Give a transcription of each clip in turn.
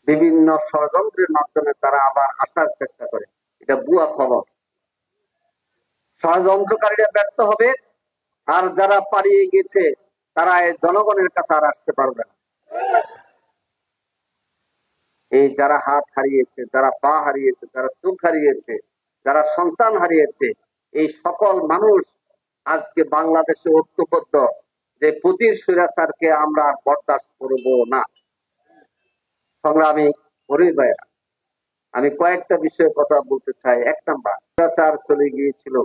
বিভিন্ন ষড়যন্ত্রের মাধ্যমে তারা আবার আসার চেষ্টা করে। এটা ভুয়া খবর। ষড়যন্ত্রকারীরা ব্যর্থ হবে, আর যারা পালিয়ে গেছে তারা জনগণের কাছে আর আসতে পারবে না। এই যারা হাত হারিয়েছে, যারা পা হারিয়েছে, যারা চোখ হারিয়েছে, যারা সন্তান হারিয়েছে, এই সকল মানুষ আজকে বাংলাদেশে ঐক্যবদ্ধ যে পুতির স্বৈরাচারকে আমরা বরদাস্ত করব না। সংগ্রামী হরির ভাইরা, আমি কয়েকটা বিষয়ে কথা বলতে চাই। এক নাম্বার, স্বৈরাচার চলে গিয়েছিল,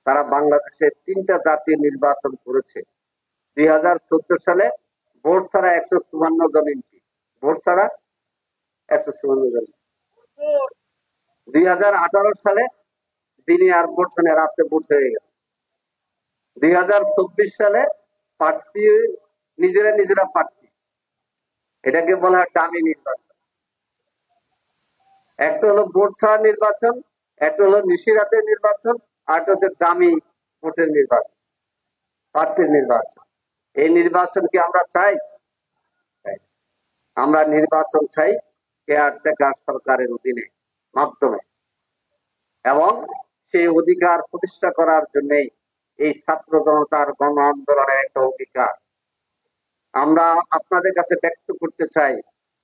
তারা বাংলাদেশে 3টা জাতীয় নির্বাচন করেছে। 2014 সালে ভোট ছাড়া 154 জন এমপি, ভোট ছাড়া 154 জন। 2018 সালে দিনে আর ভোট হয় না, রাতে ভোট হয়ে গেল। 2024 সালে প্রার্থী নিজেরা প্রার্থী, এটাকে বলা হয় ডামি নির্বাচন। একটা হলো ভোট ছাড়া নির্বাচন, একটা হলো নিশিরাতের নির্বাচন, আর একটা হচ্ছে ডামি ভোটের নির্বাচন, প্রার্থীর নির্বাচন। এই নির্বাচন কি আমরা চাই? আমরা নির্বাচন চাই কেয়ারটেকার সরকারের অধীনে মাধ্যমে, এবং সেই অধিকার প্রতিষ্ঠা করার জন্য এই ছাত্র জনতার গণ আন্দোলনের একটা অধিকার আমরা আপনাদের কাছে ব্যক্ত করতে চাই।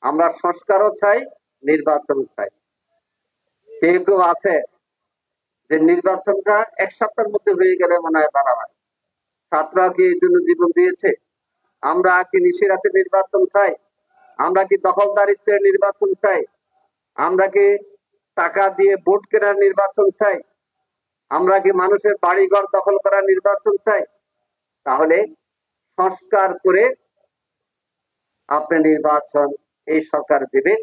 আমরা সংস্কারও চাই, নির্বাচনও চাই। কেউ আছে যে নির্বাচনটা 1 সপ্তাহের মধ্যে হয়ে গেলে মনে হয় ভালো হয়। ছাত্ররা কি এই জন্য জীবন দিয়েছে? আমরা কি নিশিরাতে নির্বাচন চাই? আমরা কি দখলদারিত্বের নির্বাচন চাই? আমরা কি টাকা দিয়ে ভোট কেনার নির্বাচন চাই? আমরা কি মানুষের বাড়িঘর দখল করার নির্বাচন চাই? তাহলে সংস্কার করে আপনি নির্বাচন এই সরকার দেবে।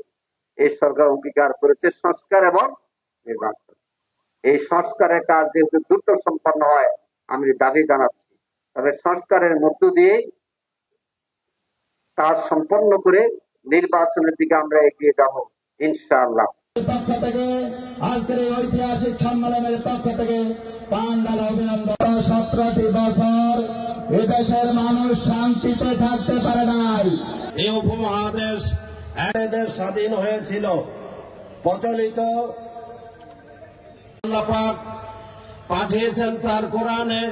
এই সরকার অঙ্গীকার করেছে সংস্কার এবং নির্বাচন। এই সংস্কারের কাজ যেহেতু দ্রুত সম্পন্ন হয়, আমি দাবি জানাচ্ছি, তবে সংস্কারের মধ্য দিয়ে কাজ সম্পন্ন করে নির্বাচনের দিকে আমরা এগিয়ে যাব ইনশাআল্লাহ। পক্ষ থেকে আজকের এই ঐতিহাসিক সম্মেলনের পক্ষ থেকে প্রাণঢালা অভিনন্দন। 17টি বছর এদেশের মানুষ শান্তিতে থাকতে পারে নাই। এই উপমহাদেশ দেশ স্বাধীন হয়েছিল। প্রচলিত আল্লাহ পাক পাঠিয়েছেন তার কোরআনে।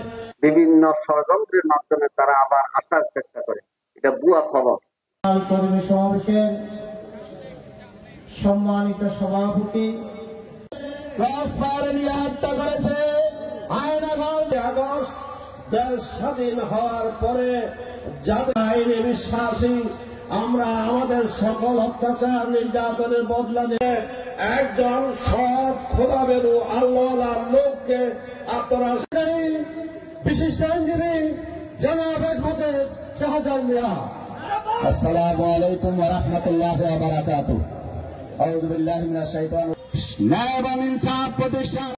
বিভিন্ন ষড়যন্ত্রের মাধ্যমে তারা আবার আসার চেষ্টা করে। এটা ভুয়া খবর। কর্মী সমাবেশের সম্মানিত সভাপতি হত্যা করেছে আগস্ট দেশ স্বাধীন হওয়ার পরে যাদের আইনে বিশ্বাসী, আমরা আমাদের সকল অত্যাচার নির্যাতনের বদলা নিয়ে একজন সৎ খোদাবেরু আল্লাহর লোককে আপনারা বিশিষ্ট আইনজীবী জনাব অ্যাডভোকেট শাহজাহান মিয়া। আসসালামু আলাইকুম ওয়া রাহমাতুল্লাহি ওয়া বারাকাতুহু। আউযু বিল্লাহি মিনাশ শাইতানির রাজিম। ন্যায় এবং ইনসাফ প্রতিষ্ঠা